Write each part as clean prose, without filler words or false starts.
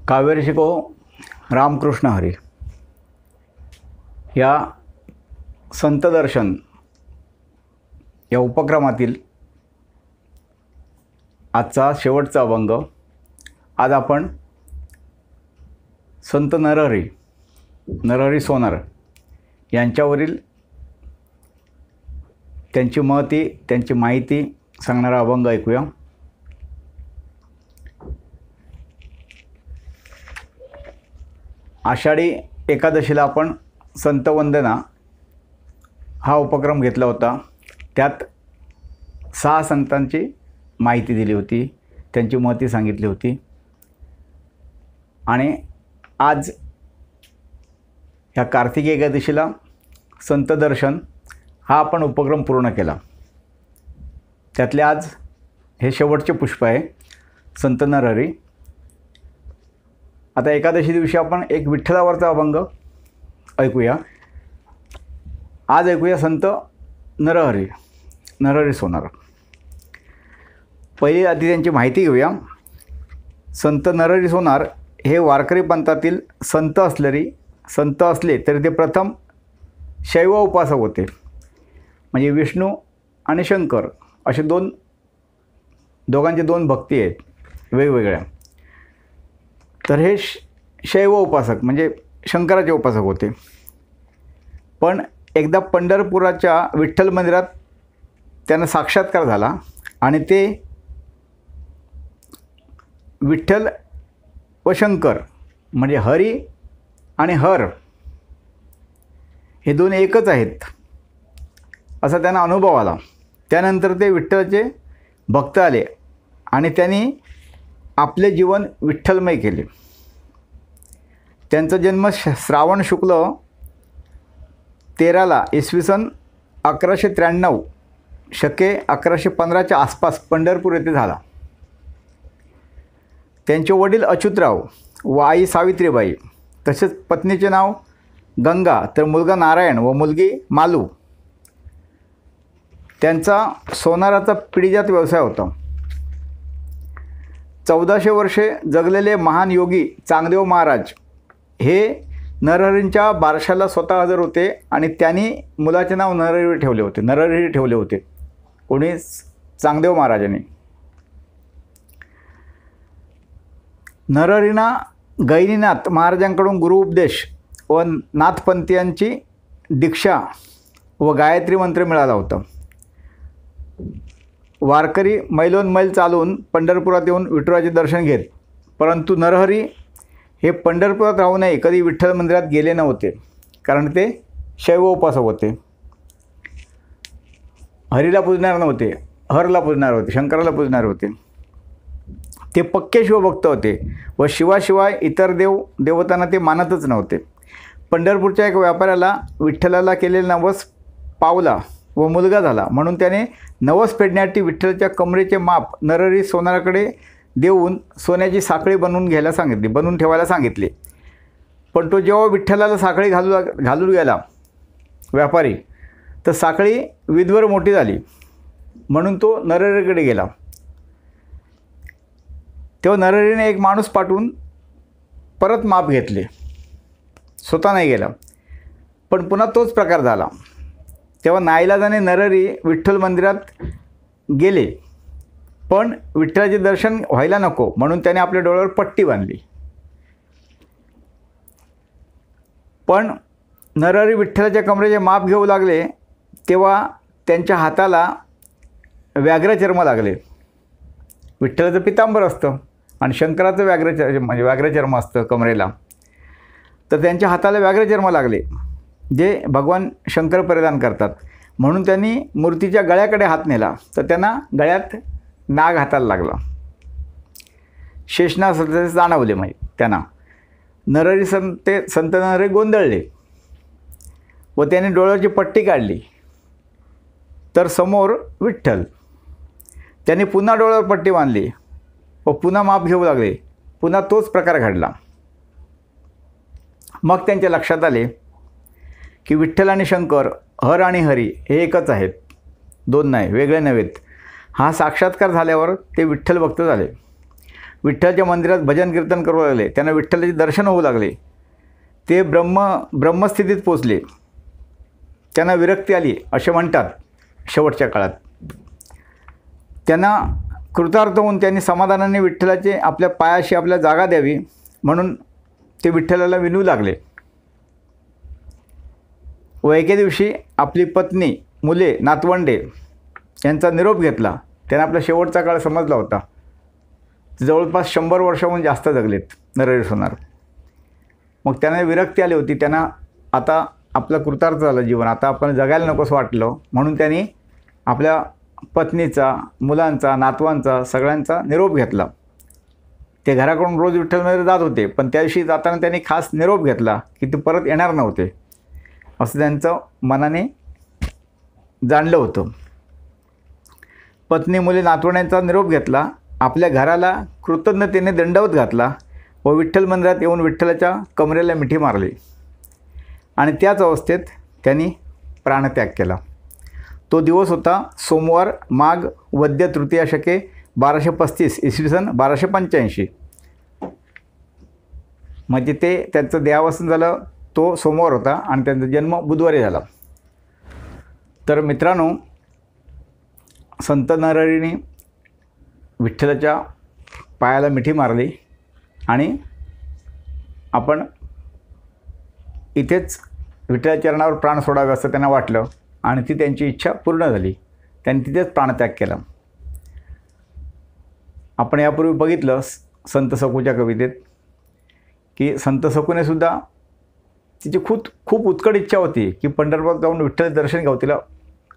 कावेरी शिको रामकृष्ण हरी या संत दर्शन या उपक्रमातील आजचा शेवटचा अभंग। आज आपण संत नरहरी सोनार यांच्यावरील त्यांची महती त्यांची माहिती सांगणारा अभंग ऐकूया। आषाढी एकादशीला आपण संत वंदना हा उपक्रम घेतला होता। त्यात 6 संतांची माहिती दिली होती, त्यांची महती सांगितली होती आणि आज ह्या कार्तिकी एकादशीला संत दर्शन हा आपण उपक्रम पूर्ण केला। त्यातले आज हे शेवटचे पुष्प आहे संत नरहरी। आता एकादशी दिवशी आपण एक विठ्ठलावरचा अभंग ऐकूया। आज ऐकूया संत नरहरी सोनार। पहिली आधी त्यांची माहिती घेऊया। संत नरहरी सोनार हे वारकरी पंथातील संत असले तरी ते प्रथम शैव उपासक होते। म्हणजे विष्णू आणि शंकर असे दोघांचे 2 भक्ती आहेत वेगवेगळ्या। तर हे शैव उपासक म्हणजे शंकराचे उपासक होते। पण एकदा पंढरपुराच्या विठ्ठल मंदिरात त्यांना साक्षात्कार झाला आणि ते विठ्ठल व शंकर म्हणजे हरी आणि हर हे 2 एकच आहेत असा त्यांना अनुभव आला। त्यानंतर ते विठ्ठलाचे भक्त आले आणि त्यांनी आपले जीवन विठ्ठलमय केले। त्यांचा जन्म श्रावण शुक्ल 13ला इसवी सन 1193 शके 1115च्या आसपास पंढरपूर येथे झाला। त्यांचे वडील अच्युतराव व आई सावित्रीबाई तसेच पत्नीचे नाव गंगा, तर मुलगा नारायण व मुलगी मालू। त्यांचा सोनाराचा पिढीजात व्यवसाय होता। 1400 वर्षे जगलेले महान योगी चांगदेव महाराज हे नरहरींच्या बारशाला स्वतः हजर होते आणि त्यांनी मुलाचे नाव नरहरी ठेवले होते कोणी चांगदेव महाराजांनी। नरहरींना गैनीनाथ महाराजांकडून गुरु उपदेश व नाथपंथीयांची दीक्षा व गायत्री मंत्र मिळाला होता। वारकरी मैलोनमैल चालून पंढरपुरात येऊन विठुराचे दर्शन घेत, परंतु नरहरी हे पंढरपुरात राहूनही कधी विठ्ठल मंदिरात गेले नव्हते, कारण ते शैव उपासक होते। हरीला पूजणार नव्हते, हरला पूजणार होते, शंकराला पूजणार होते। ते पक्के शिवभक्त होते व शिवाशिवाय इतर देवतांना ते मानतच नव्हते। पंढरपूरच्या एक व्यापाऱ्याला विठ्ठलाला केलेला नवस पावला व मुलगा झाला, म्हणून त्याने नवस फेडण्यासाठी विठ्ठलाच्या कमरेचे माप नरहरी सोनाराकडे देऊन सोन्याची साखळी बनवून ठेवायला सांगितले। पण तो जेव्हा विठ्ठलाला साखळी घालून गेला व्यापारी, तर साखळी विधवर मोठी झाली, म्हणून तो नरहरीकडे गेला। तेव्हा नरहरीने एक माणूस पाठवून परत माप घेतले, स्वतः नाही गेला, पण पुन्हा तोच प्रकार झाला। तेव्हा नाईलाजाने नरहरी विठ्ठल मंदिरात गेले, पण विठ्ठलाचे दर्शन व्हायला नको म्हणून त्याने आपल्या डोळ्यावर पट्टी बांधली। पण नरहरी विठ्ठलाच्या कमरेचे माप घेऊ लागले तेव्हा त्यांच्या हाताला व्याघ्रचर्म लागले। विठ्ठलाचं पितांबर असतं आणि शंकराचं व्याघ्रचर्म असतं कमरेला, तर त्यांच्या हाताला व्याघ्रचर्म लागले जे भगवान शंकर परिधान करतात। म्हणून त्यांनी मूर्तीच्या गळ्याकडे हात नेला, तर त्यांना गळ्यात नाग हाताला लागला। शेषनाग जाणवले त्यांना। संत नरहरी गोंधळले व त्याने डोळ्याची पट्टी काढली, तर समोर विठ्ठल। त्यांनी पुन्हा डोळ्यावर पट्टी बांधली व पुन्हा माप घेऊ लागले, पुन्हा तोच प्रकार घडला। मग त्यांच्या लक्षात आले की विठ्ठल आणि शंकर, हर आणि हरी हे एकच आहेत, 2 नाही, वेगळे नव्हेत। हा साक्षात्कार झाल्यावर ते विठ्ठल भक्त झाले। विठ्ठलाच्या मंदिरात भजन कीर्तन करू लागले, त्यांना विठ्ठलाचे दर्शन होऊ लागले, ते ब्रह्मस्थितीत पोचले, त्यांना विरक्ती आली असे म्हणतात शेवटच्या काळात. त्यांना कृतार्थ होऊन त्यांनी समाधानाने विठ्ठलाचे आपल्या पायाशी आपल्या जागा द्यावी म्हणून ते विठ्ठलाला विनवू लागले. व एके दिवशी आपली पत्नी, मुले, नातवंडे यांचा निरोप घेतला. त्यांना आपला शेवटचा काळ समजला होता. जवळपास 100 वर्षाहून जास्त जगलेत नरहरी सोनार. मग त्यांना विरक्ती आली होती. त्यांना आता आपलं कृतार्थ झालं जीवन, आता आपण जगायला नकोसं वाटलं म्हणून त्यांनी आपल्या पत्नीचा, मुलांचा, नातवांचा, सगळ्यांचा निरोप घेतला. ते घराकडून रोज विठ्ठल मंदिरात जात होते, पण त्या दिवशी जाताना त्यांनी खास निरोप घेतला की ते परत येणार नव्हते असं त्यांचं मनाने जाणलं होतं. पत्नी, मुले, नातवंडांचा निरोप घेतला, आपल्या घराला कृतज्ञतेने दंडवत घातला व विठ्ठल मंदिरात येऊन विठ्ठलाच्या कमरेला मिठी मारली आणि त्याच अवस्थेत त्यांनी प्राणत्याग केला. तो दिवस होता सोमवार, माघ वद्य तृतीया शके 1235 इसवी सन 1285. म्हणजे ते त्यांचं देहावसन झालं तो सोमवार होता आणि त्यांचा जन्म बुधवारी झाला. तर मित्रांनो, संत नरहरीने विठ्ठलाच्या पायाला मिठी मारली आणि आपण इथेच विठ्ठलाच्या चरणावर प्राण सोडावे असं त्यांना वाटलं आणि ती त्यांची इच्छा पूर्ण झाली. त्यांनी तिथेच प्राणत्याग केला. आपण यापूर्वी बघितलं संत सकूच्या कवितेत की संत सकूने सुद्धा तिची खूप उत्कट इच्छा होती की पंढरपूरात जाऊन विठ्ठल दर्शन घ्यावं. तिला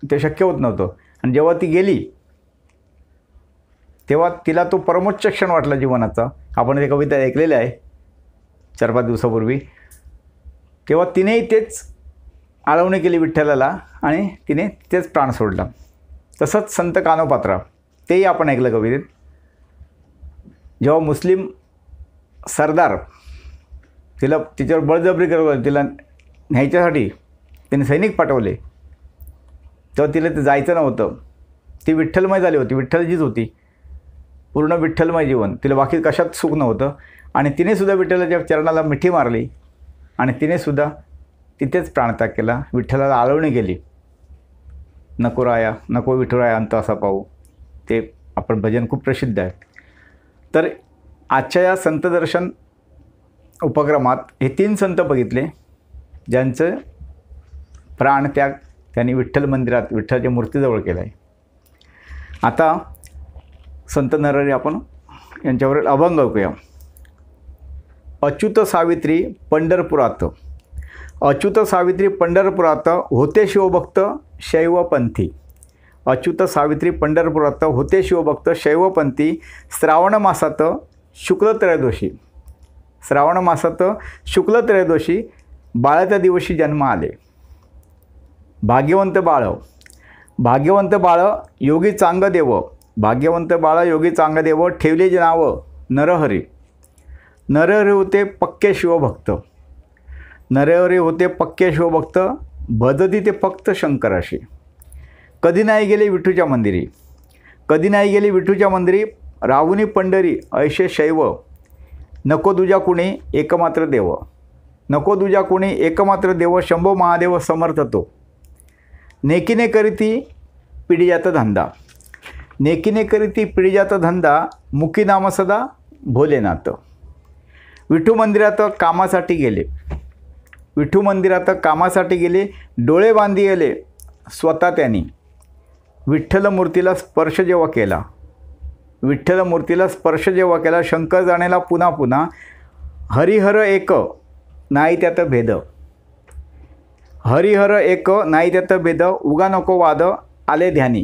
ते शक्य होत नव्हतं आणि जेव्हा ती गेली तेव्हा तिला तो परमोच्च क्षण वाटला जीवनाचा. आपण ते कविता ऐकलेली आहे 4-5 दिवसापूर्वी. तेव्हा तिनेही तेच आळवणी केली विठ्ठलाला आणि तिने तेच प्राण सोडला. तसंच संत कानोपात्रा, तेही आपण ऐकलं कवितेत. जेव्हा मुस्लिम सरदार तिच्यावर बळजबरी करत तिला न्यायच्यासाठी त्यांनी सैनिक पाठवले, तेव्हा तिला ते जायचं नव्हतं. ती विठ्ठलमय झाली होती, विठ्ठलजीच होती, पूर्ण विठ्ठलमय जीवन. तिला बाकी कशात सुख नव्हतं आणि तिनेसुद्धा विठ्ठलाच्या चरणाला मिठी मारली आणि तिनेसुद्धा तिथेच प्राणत्याग केला. विठ्ठलाला आळवणी केली, नको राया नको विठुराया अंत असा पाहू. ते आपण भजन खूप प्रसिद्ध आहे. तर आजच्या या संत दर्शन उपक्रमात हे 3 संत बघितले ज्यांचं प्राणत्याग त्यांनी विठ्ठल मंदिरात विठ्ठलाच्या मूर्तीजवळ केला आहे. आता संत नरहरी आपण यांच्यावरील अभंग ऐकूया. अच्युत सावित्री पंढरपुरात, अच्युत सावित्री पंढरपुरात होते शिवभक्त शैवपंथी. अच्युत सावित्री पंढरपुरात होते शिवभक्त शैवपंथी. श्रावण मासात शुक्ल त्रयोदशी, श्रावण मासात शुक्ल त्रयोदशी बाळाच्या दिवशी जन्म आले. भाग्यवंत बाळ, भाग्यवंत बाळ योगी चांगदेव, भाग्यवंत बाळ योगी चांगदेव ठेवले जे नाव नरहरी. नरहरी होते पक्के शिवभक्त, नरहरी होते पक्के शिवभक्त भजती ते फक्त शंकराशी. कधी नाही गेले विठूच्या मंदिरी, कधी नाही गेले विठूच्या मंदिरी राहुनी पंढरी ऐशे शैव. नको दुजा कुणी एकमात्र देव, नको दुजा कुणी एकमात्र देव शंभो महादेव समर्थ तो. नेकीने करीती पिढीजात धंदा, नेकीने करीती पिढीजात धंदा मुखी नाम सदा भोलेनाथ. विठू मंदिरात कामासाठी गेले, विठू मंदिरात कामासाठी गेले डोळे बांधी गेले स्वतः त्यांनी. विठ्ठल मूर्तीला स्पर्श जेव्हा केला, विठ्ठल मूर्तीला स्पर्श जेव्हा केला शंकर जाणेला पुन्हा पुन्हा. हरिहर एक नाही त्यात भेद, हरिहर एक नाही त्यात भेद उगा नको वाद आले ध्यानी.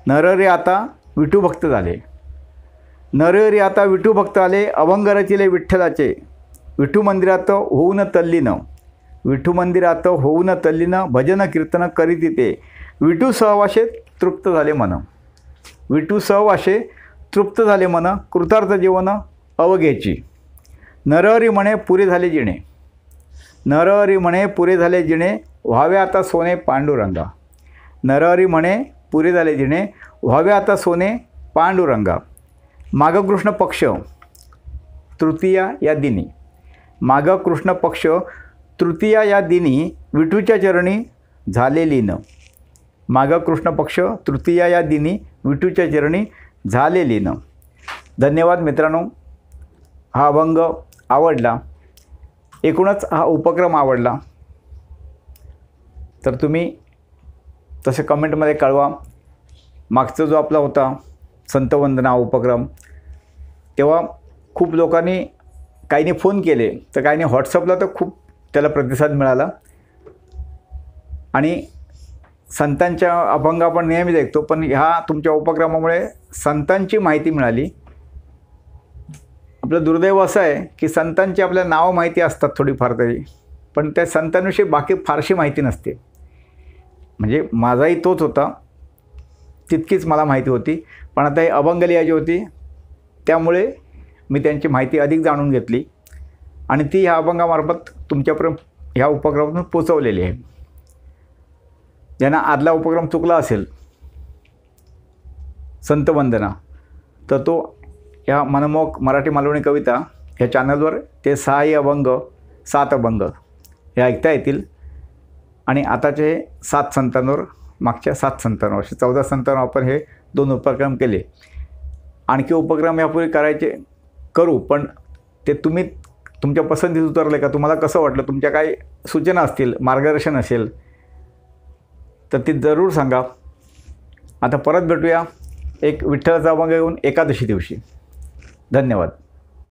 नरहरी आता विठू भक्त झाले, नरहरी आता विठू भक्त आले. अभंग रचिले विठ्ठलाचे विठू मंदिरात होऊन तल्लीन, विठू मंदिरात होऊन तल्लीन भजन कीर्तन करीत ते. विठू सहवासे तृप्त झाले मन, विठू सहवासे तृप्त झाले मन कृतार्थ जीवन अवघेची. नरहरी म्हणे पुरे झाले जिणे, नरहरी म्हणे पुरे झाले जिणे व्हावे आता सोने पांडुरंगा. नरहरी म्हणे पुरे झाले जिणे व्हावे आता सोने पांडुरंगा. माघकृष्ण पक्ष तृतीया या दिनी, माघकृष्ण पक्ष तृतीया या दिनी विठूच्या चरणी झाले लीन, माघकृष्ण पक्ष तृतीया या दिनी विठूच्या चरणी झाले लीन. धन्यवाद मित्रांनो. हा अभंग आवडला, एकूणच हा उपक्रम आवडला तर तुम्ही तसे कमेंटमध्ये कळवा. मागचा जो आपला होता संतवंदना उपक्रम, तेव्हा खूप लोकांनी, काहींनी फोन केले तर काहींनी व्हॉट्सअपला तर खूप त्याला प्रतिसाद मिळाला. आणि संतांच्या अभंग आपण नेहमीच ऐकतो, पण ह्या तुमच्या उपक्रमामुळे संतांची माहिती मिळाली. आपलं दुर्दैव असं आहे की संतांची आपल्याला नावं माहिती असतात थोडीफार तरी, पण त्या संतांविषयी बाकी फारशी माहिती नसते. म्हणजे माझाही तोच होता, तितकीच मला माहिती होती. पण आता हे अभंग लिहायची होती त्यामुळे मी त्यांची माहिती अधिक जाणून घेतली आणि ती ह्या अभंगामार्फत तुमच्यापर्यंत ह्या उपक्रमातून पोचवलेली आहे. ज्यांना आदला उपक्रम चुकला असेल संतवंदना, तर तो ह्या मनमोहक मराठी मालवणी कविता ह्या चॅनलवर ते 6 अभंग 7 अभंग हे ऐकता येतील. आणि आताचे 7 संतांवर, मागच्या 7 संतांवर, असे 14 संतांवर आपण हे 2 उपक्रम केले. आणखी उपक्रम यापूर्वी करू, पण ते तुम्ही तुमच्या पसंतीत उतरले का, तुम्हाला कसं वाटलं, तुमच्या काही सूचना असतील, मार्गदर्शन असेल तर ती जरूर सांगा. आता परत भेटूया एक विठ्ठलाचा अभंग घेऊन एकादशी दिवशी. धन्यवाद.